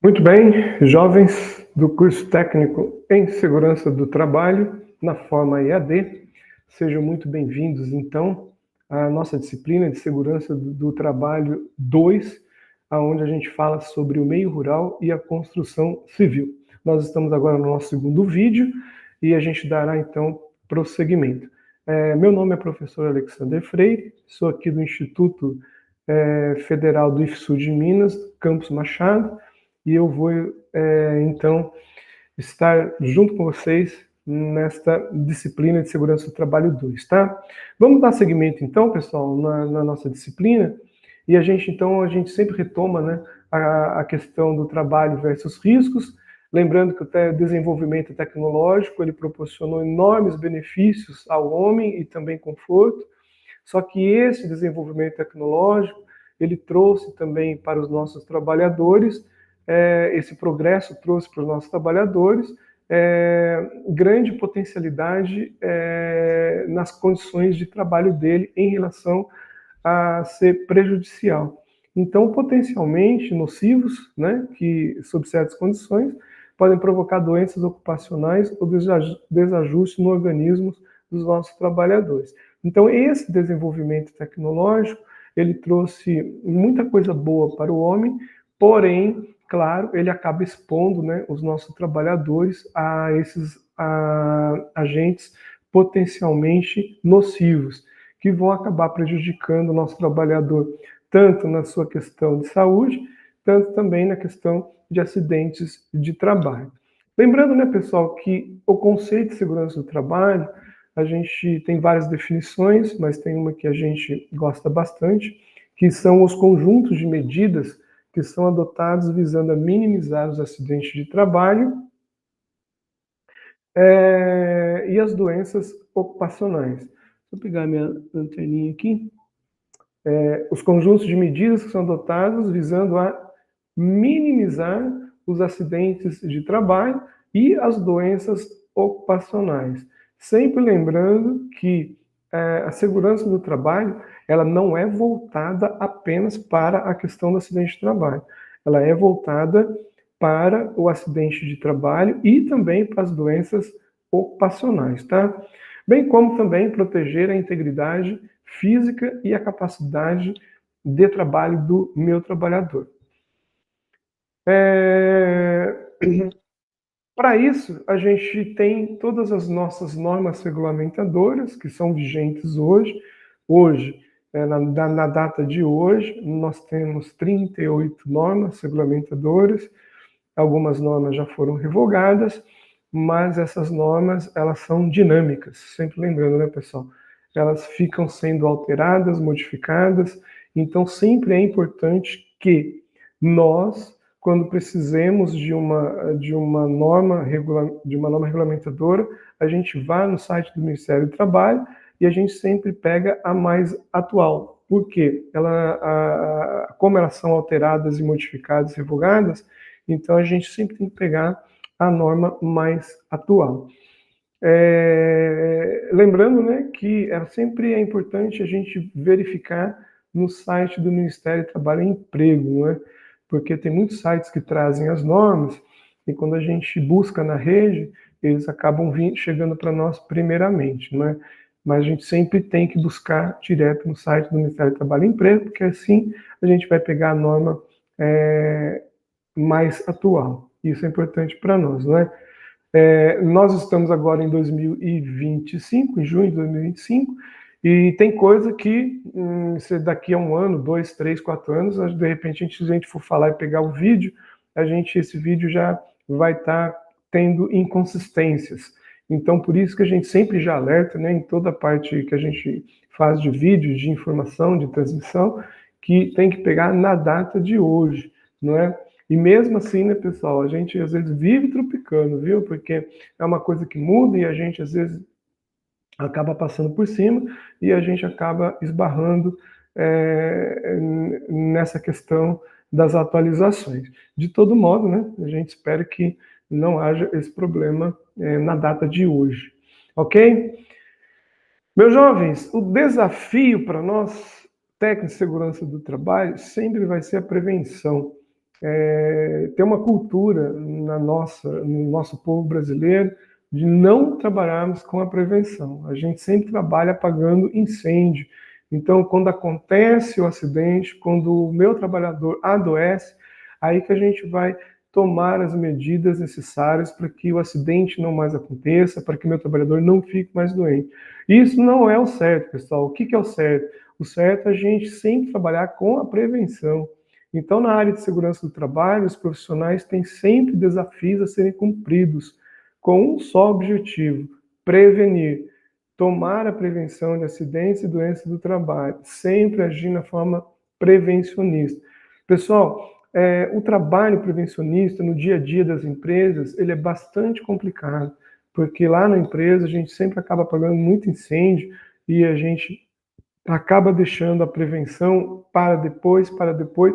Muito bem, jovens do curso técnico em segurança do trabalho, na forma EAD, sejam muito bem-vindos, então, à nossa disciplina de segurança do trabalho 2, onde a gente fala sobre o meio rural e a construção civil. Nós estamos agora no nosso segundo vídeo e a gente dará, então, prosseguimento. Meu nome é professor Alexander Freire, sou aqui do Instituto Federal do IFSU de Minas, Campus Machado, e eu vou, então, estar junto com vocês nesta disciplina de segurança do trabalho 2, tá? Vamos dar seguimento, então, pessoal, na nossa disciplina, e a gente sempre retoma, né, a questão do trabalho versus riscos, lembrando que o desenvolvimento tecnológico, ele proporcionou enormes benefícios ao homem e também conforto, só que esse desenvolvimento tecnológico, ele trouxe também para os nossos trabalhadores, esse progresso trouxe para os nossos trabalhadores grande potencialidade nas condições de trabalho dele em relação a ser prejudicial. Então, potencialmente nocivos, né, que, sob certas condições, podem provocar doenças ocupacionais ou desajuste no organismo dos nossos trabalhadores. Então, esse desenvolvimento tecnológico, ele trouxe muita coisa boa para o homem, porém, claro, ele acaba expondo, né, os nossos trabalhadores a esses agentes potencialmente nocivos, que vão acabar prejudicando o nosso trabalhador, tanto na sua questão de saúde, tanto também na questão de acidentes de trabalho. Lembrando, né, pessoal, que o conceito de segurança do trabalho, a gente tem várias definições, mas tem uma que a gente gosta bastante, que são os conjuntos de medidas que são adotados visando a minimizar os acidentes de trabalho e as doenças ocupacionais. Deixa eu pegar minha lanterninha aqui. Os conjuntos de medidas que são adotados visando a minimizar os acidentes de trabalho e as doenças ocupacionais. Sempre lembrando que a segurança do trabalho, ela não é voltada apenas para a questão do acidente de trabalho. Ela é voltada para o acidente de trabalho e também para as doenças ocupacionais, tá? Bem como também proteger a integridade física e a capacidade de trabalho do meu trabalhador. Para isso, a gente tem todas as nossas normas regulamentadoras que são vigentes hoje. Hoje, na data de hoje, nós temos 38 normas regulamentadoras. Algumas normas já foram revogadas, mas essas normas, elas são dinâmicas, sempre lembrando, né, pessoal? Elas ficam sendo alteradas, modificadas, então sempre é importante que nós, quando precisemos de uma norma regulamentadora, a gente vá no site do Ministério do Trabalho e a gente sempre pega a mais atual. Por quê? Como elas são alteradas e modificadas, revogadas, então a gente sempre tem que pegar a norma mais atual. Lembrando, né, que sempre é importante a gente verificar no site do Ministério do Trabalho e Emprego, né? Porque tem muitos sites que trazem as normas e quando a gente busca na rede, eles acabam chegando para nós primeiramente, né? Mas a gente sempre tem que buscar direto no site do Ministério do Trabalho e Emprego, porque assim a gente vai pegar a norma mais atual. Isso é importante para nós, não é? Nós estamos agora em 2025, em junho de 2025, e tem coisa que se daqui a um ano, 2, 3, 4 anos, de repente, se a gente for falar e pegar o vídeo, esse vídeo já vai estar tendo inconsistências. Então, por isso que a gente sempre já alerta, né, em toda a parte que a gente faz de vídeo, de informação, de transmissão, que tem que pegar na data de hoje, não é? E mesmo assim, né, pessoal, a gente às vezes vive tropicando, viu? Porque é uma coisa que muda e a gente às vezes acaba passando por cima e a gente acaba esbarrando nessa questão das atualizações. De todo modo, né, a gente espera que não haja esse problema na data de hoje. Ok? Meus jovens, o desafio para nós, técnicos de segurança do trabalho, sempre vai ser a prevenção. tem uma cultura no nosso povo brasileiro de não trabalharmos com a prevenção. A gente sempre trabalha apagando incêndio. Então, quando acontece o acidente, quando o meu trabalhador adoece, aí que a gente vai tomar as medidas necessárias para que o acidente não mais aconteça, para que o meu trabalhador não fique mais doente. Isso não é o certo, pessoal. O que é o certo? O certo é a gente sempre trabalhar com a prevenção. Então, na área de segurança do trabalho, os profissionais têm sempre desafios a serem cumpridos, com um só objetivo: prevenir, tomar a prevenção de acidentes e doenças do trabalho, sempre agir na forma prevencionista. Pessoal, o trabalho prevencionista no dia a dia das empresas, ele é bastante complicado, porque lá na empresa a gente sempre acaba apagando muito incêndio e a gente acaba deixando a prevenção para depois,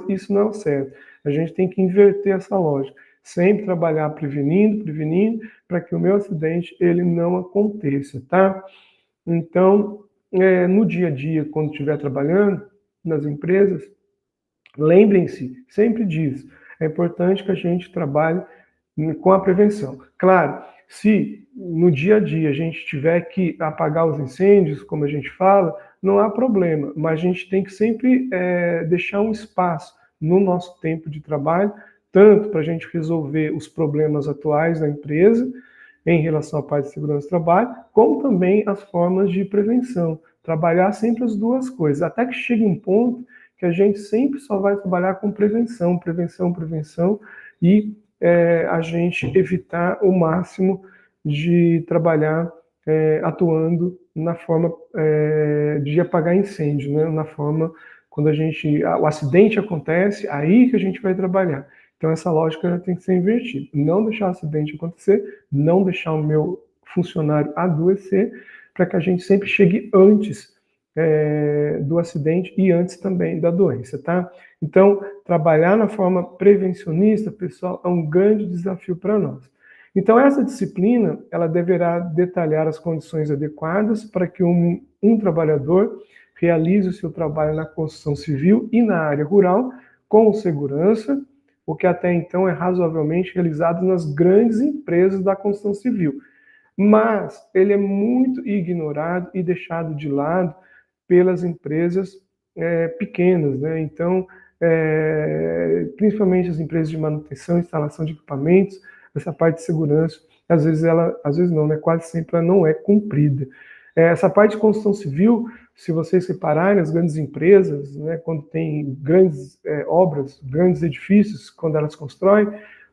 isso não é o certo. A gente tem que inverter essa lógica. Sempre trabalhar prevenindo, para que o meu acidente ele não aconteça, tá? Então, no dia a dia, quando estiver trabalhando nas empresas, lembrem-se sempre disso. É importante que a gente trabalhe com a prevenção. Claro, se no dia a dia a gente tiver que apagar os incêndios, como a gente fala, não há problema, mas a gente tem que sempre deixar um espaço no nosso tempo de trabalho, tanto para a gente resolver os problemas atuais da empresa, em relação à parte de segurança do trabalho, como também as formas de prevenção. Trabalhar sempre as duas coisas, até que chegue um ponto que a gente sempre só vai trabalhar com prevenção, e a gente evitar o máximo de trabalhar atuando na forma de apagar incêndio, né? Na forma quando o acidente acontece, aí que a gente vai trabalhar. Então essa lógica tem que ser invertida. Não deixar o acidente acontecer, não deixar o meu funcionário adoecer, para que a gente sempre chegue antes do acidente e antes também da doença, tá? Então, trabalhar na forma prevencionista, pessoal, é um grande desafio para nós. Então, essa disciplina, ela deverá detalhar as condições adequadas para que um trabalhador realize o seu trabalho na construção civil e na área rural com segurança, o que até então é razoavelmente realizado nas grandes empresas da construção civil. Mas ele é muito ignorado e deixado de lado pelas empresas pequenas, né? Então, principalmente as empresas de manutenção, instalação de equipamentos, essa parte de segurança, às vezes não, né? Quase sempre ela não é cumprida. Essa parte de construção civil, se vocês separarem as grandes empresas, né, quando tem grandes obras, grandes edifícios, quando elas constroem,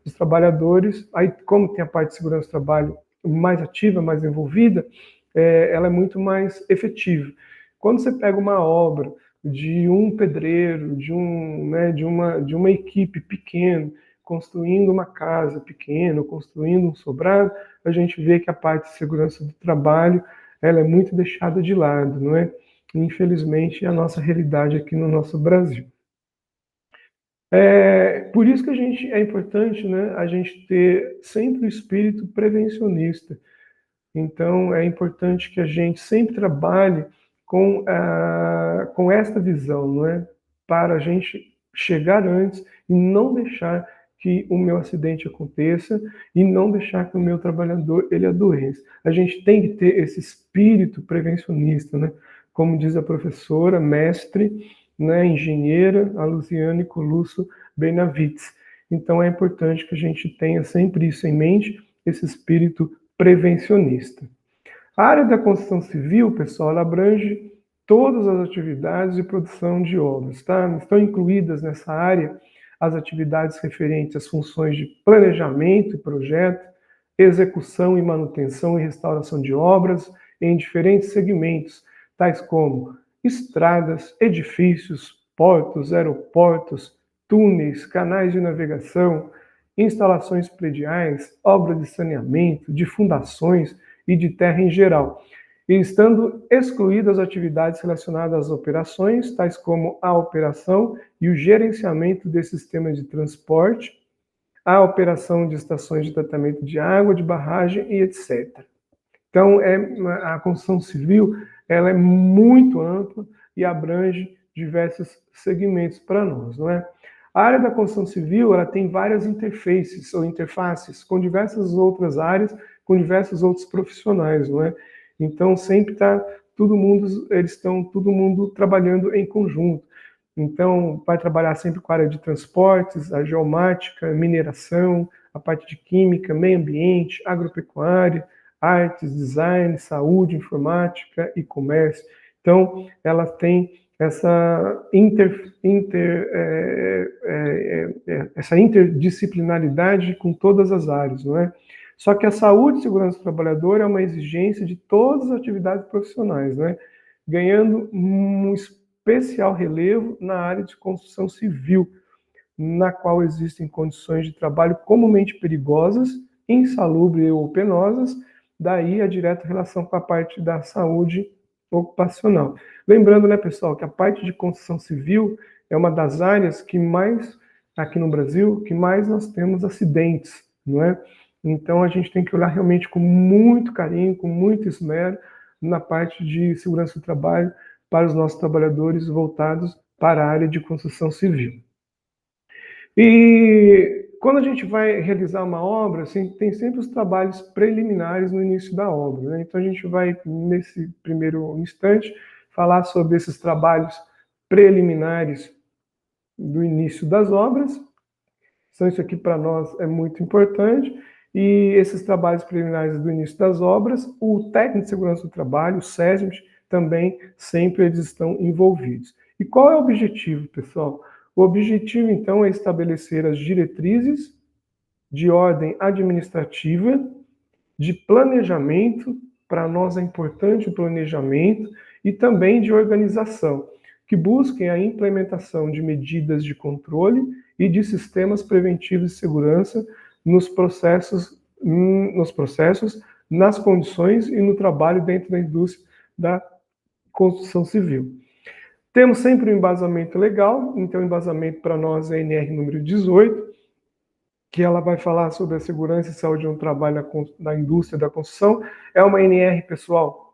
os trabalhadores, aí como tem a parte de segurança do trabalho mais ativa, mais envolvida, ela é muito mais efetiva. Quando você pega uma obra de um pedreiro, de uma equipe pequena, construindo uma casa pequena, construindo um sobrado, a gente vê que a parte de segurança do trabalho ela é muito deixada de lado, não é? Infelizmente, é a nossa realidade aqui no nosso Brasil. Por isso que é importante, né, a gente ter sempre o espírito prevencionista. Então, é importante que a gente sempre trabalhe com esta visão, não é? Para a gente chegar antes e não deixar que o meu acidente aconteça e não deixar que o meu trabalhador ele adoeça. A gente tem que ter esse espírito prevencionista, né? Como diz a professora, mestre, né, engenheira, a Luciane Colusso Benavides. Então, é importante que a gente tenha sempre isso em mente, esse espírito prevencionista. A área da construção civil, pessoal, ela abrange todas as atividades de produção de obras, tá? Estão incluídas nessa área as atividades referentes às funções de planejamento e projeto, execução e manutenção e restauração de obras em diferentes segmentos, tais como estradas, edifícios, portos, aeroportos, túneis, canais de navegação, instalações prediais, obras de saneamento, de fundações e de terra em geral, e estando excluídas atividades relacionadas às operações, tais como a operação e o gerenciamento de sistemas de transporte, a operação de estações de tratamento de água, de barragem e etc. Então, a construção civil ela é muito ampla e abrange diversos segmentos para nós, não é? A área da construção civil, ela tem várias interfaces ou interfaces com diversas outras áreas, com diversos outros profissionais, não é? Então sempre está eles estão todo mundo trabalhando em conjunto. Então vai trabalhar sempre com a área de transportes, a geomática, mineração, a parte de química, meio ambiente, agropecuária, artes, design, saúde, informática e comércio. Então ela tem essa essa interdisciplinaridade com todas as áreas, não é? Só que a saúde e segurança do trabalhador é uma exigência de todas as atividades profissionais, né? Ganhando um especial relevo na área de construção civil, na qual existem condições de trabalho comumente perigosas, insalubres ou penosas, daí a direta relação com a parte da saúde ocupacional. Lembrando, né, pessoal, que a parte de construção civil é uma das áreas que mais, aqui no Brasil, que mais nós temos acidentes, não é? Então a gente tem que olhar realmente com muito carinho, com muito esmero, na parte de segurança do trabalho para os nossos trabalhadores voltados para a área de construção civil. E quando a gente vai realizar uma obra, assim, tem sempre os trabalhos preliminares no início da obra, né? Então a gente vai, nesse primeiro instante, falar sobre esses trabalhos preliminares do início das obras. Então isso aqui para nós é muito importante. E esses trabalhos preliminares do início das obras, o técnico de segurança do trabalho, o SESMIT, também sempre eles estão envolvidos. E qual é o objetivo, pessoal? O objetivo, então, é estabelecer as diretrizes de ordem administrativa, de planejamento, para nós é importante o planejamento, e também de organização, que busquem a implementação de medidas de controle e de sistemas preventivos de segurança nos processos, nas condições e no trabalho dentro da indústria da construção civil. Temos sempre um embasamento legal, então o embasamento para nós é a NR número 18, que ela vai falar sobre a segurança e saúde no trabalho na indústria da construção. É uma NR, pessoal,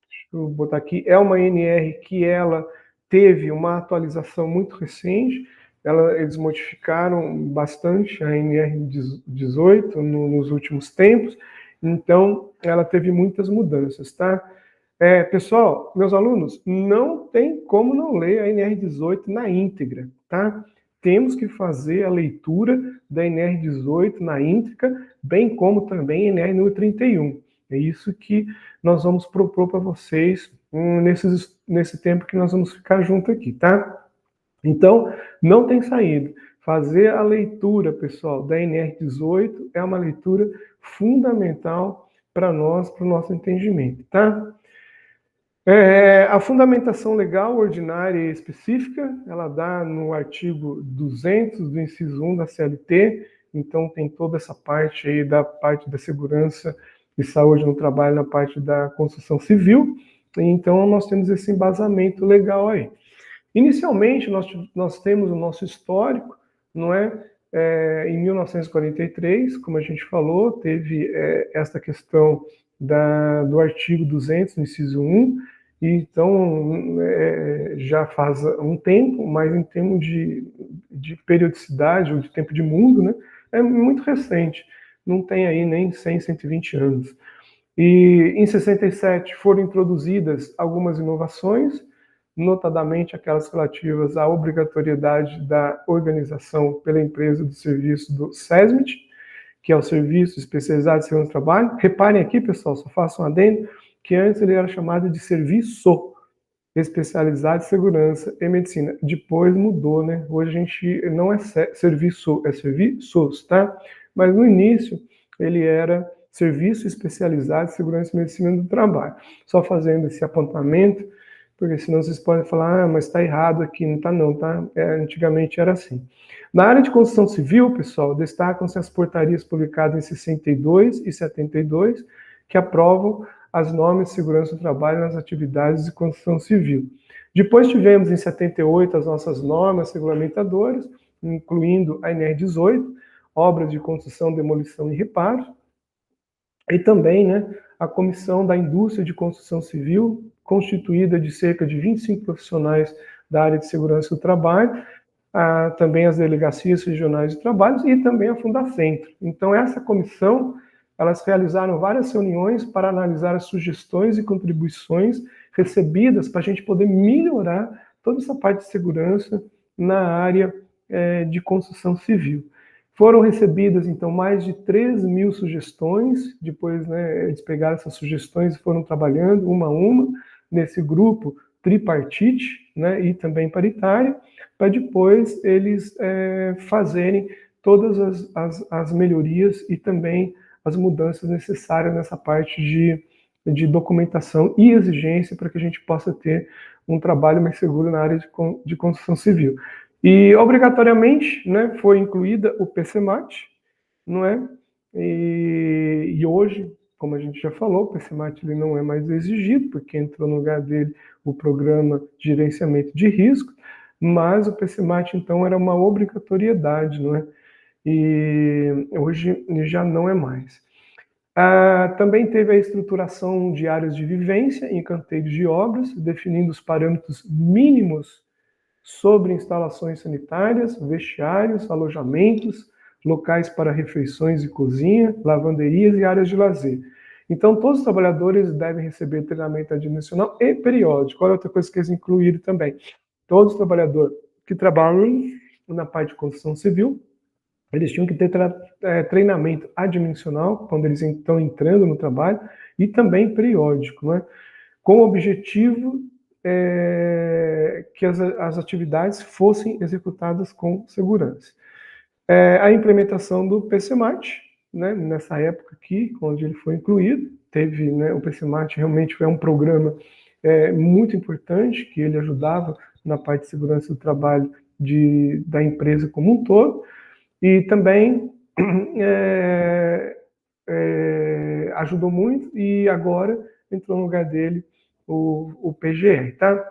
deixa eu botar aqui, é uma NR que ela teve uma atualização muito recente, eles modificaram bastante a NR 18 nos últimos tempos, então ela teve muitas mudanças, tá? Pessoal, meus alunos, não tem como não ler a NR18 na íntegra, tá? Temos que fazer a leitura da NR18 na íntegra, bem como também a NR número 31. É isso que nós vamos propor para vocês nesse tempo que nós vamos ficar junto aqui, tá? Então, não tem saída. Fazer a leitura, pessoal, da NR18 é uma leitura fundamental para nós, para o nosso entendimento, tá? A fundamentação legal ordinária e específica, ela dá no artigo 200 do inciso 1 da CLT, então tem toda essa parte aí da parte da segurança e saúde no trabalho na parte da construção civil, então nós temos esse embasamento legal aí. Inicialmente, nós temos o nosso histórico, não é? Em 1943, como a gente falou, teve esta questão do artigo 200, no inciso 1, e então já faz um tempo, mas em termos de periodicidade, ou de tempo de mundo, né, é muito recente, não tem aí nem 100, 120 anos. E em 67 foram introduzidas algumas inovações, notadamente aquelas relativas à obrigatoriedade da organização pela empresa do serviço do SESMIT, que é o Serviço Especializado de Segurança do Trabalho. Reparem aqui, pessoal, só faço um adendo, que antes ele era chamado de Serviço Especializado de Segurança e Medicina. Depois mudou, né? Hoje a gente não é serviço, é serviços, tá? Mas no início ele era Serviço Especializado de Segurança e Medicina do Trabalho. Só fazendo esse apontamento, porque senão vocês podem falar, mas está errado aqui, não está não, tá? Antigamente era assim. Na área de construção civil, pessoal, destacam-se as portarias publicadas em 62 e 72, que aprovam as normas de segurança do trabalho nas atividades de construção civil. Depois tivemos em 78 as nossas normas regulamentadoras, incluindo a NR18, obras de construção, demolição e reparo, e também, né, a Comissão da Indústria de Construção Civil, constituída de cerca de 25 profissionais da área de segurança do trabalho, também as delegacias regionais de trabalhos e também a Fundacentro. Então, essa comissão, elas realizaram várias reuniões para analisar as sugestões e contribuições recebidas para a gente poder melhorar toda essa parte de segurança na área de construção civil. Foram recebidas, então, mais de 3.000 sugestões. Depois, né, eles pegaram essas sugestões e foram trabalhando uma a uma nesse grupo tripartite, né, e também paritário, para depois eles fazerem todas as melhorias e também as mudanças necessárias nessa parte de documentação e exigência para que a gente possa ter um trabalho mais seguro na área de construção civil. E, obrigatoriamente, né, foi incluída o PCMAT, não é? E hoje, como a gente já falou, o PCMAT ele não é mais exigido, porque entrou no lugar dele o programa de gerenciamento de risco, mas o PCMAT, então, era uma obrigatoriedade, não é? E hoje já não é mais. Também teve a estruturação de áreas de vivência em canteiros de obras, definindo os parâmetros mínimos sobre instalações sanitárias, vestiários, alojamentos, locais para refeições e cozinha, lavanderias e áreas de lazer. Então, todos os trabalhadores devem receber treinamento admissional e periódico. Olha outra coisa que eles incluíram também. Todos os trabalhadores que trabalham na parte de construção civil, eles tinham que ter treinamento admissional quando eles estão entrando no trabalho e também periódico, né? Com o objetivo que as atividades fossem executadas com segurança. A implementação do PCMAT, né, nessa época aqui, onde ele foi incluído, teve, né, o PCMAT realmente foi um programa muito importante, que ele ajudava na parte de segurança do trabalho da empresa como um todo, e também ajudou muito, e agora entrou no lugar dele o PGR, tá?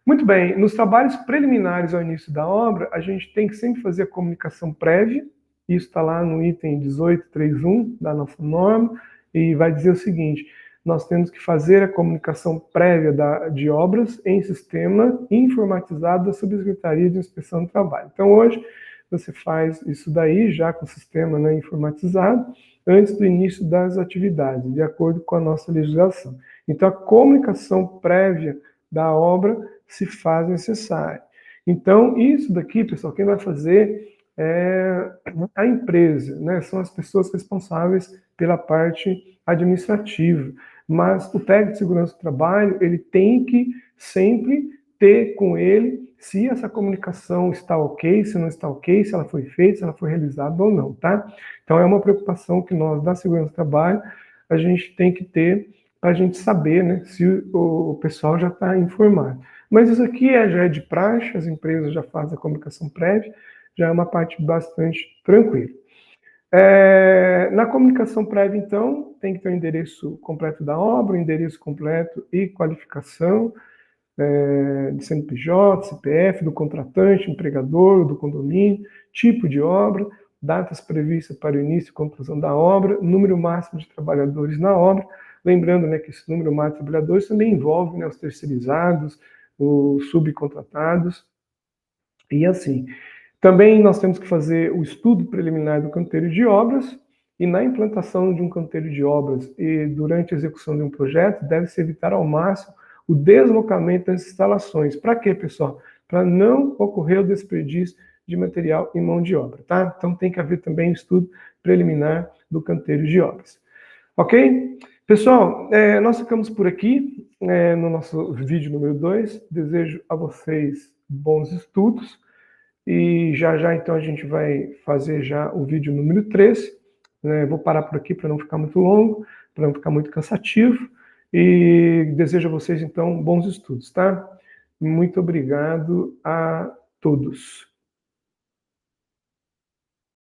Muito bem, nos trabalhos preliminares ao início da obra, a gente tem que sempre fazer a comunicação prévia, isso está lá no item 18.3.1 da nossa norma, e vai dizer o seguinte: nós temos que fazer a comunicação prévia de obras em sistema informatizado da Subsecretaria de Inspeção do Trabalho. Então, hoje, você faz isso daí já com o sistema, né, informatizado, antes do início das atividades, de acordo com a nossa legislação. Então, a comunicação prévia da obra se faz necessária. Então, isso daqui, pessoal, quem vai fazer é a empresa, né? São as pessoas responsáveis pela parte administrativa. Mas o técnico de segurança do trabalho, ele tem que sempre ter com ele se essa comunicação está ok, se não está ok, se ela foi feita, se ela foi realizada ou não, tá? Então, é uma preocupação que nós, da segurança do trabalho, a gente tem que ter para a gente saber, né, se o pessoal já está informado. Mas isso aqui já é de praxe, as empresas já fazem a comunicação prévia, já é uma parte bastante tranquila. Na comunicação prévia, então, tem que ter o endereço completo da obra, o endereço completo e qualificação de CNPJ, CPF, do contratante, empregador, do condomínio, tipo de obra, datas previstas para o início e conclusão da obra, número máximo de trabalhadores na obra. Lembrando, né, que esse número máximo de trabalhadores também envolve, né, os terceirizados, os subcontratados, e assim. Também nós temos que fazer o estudo preliminar do canteiro de obras, e na implantação de um canteiro de obras e durante a execução de um projeto, deve-se evitar ao máximo o deslocamento das instalações. Para quê, pessoal? Para não ocorrer o desperdício de material e mão de obra, tá? Então tem que haver também o estudo preliminar do canteiro de obras. Ok? Pessoal, nós ficamos por aqui no nosso vídeo número 2. Desejo a vocês bons estudos. E já então a gente vai fazer já o vídeo número 3. Vou parar por aqui para não ficar muito longo, para não ficar muito cansativo. E desejo a vocês então bons estudos, tá? Muito obrigado a todos.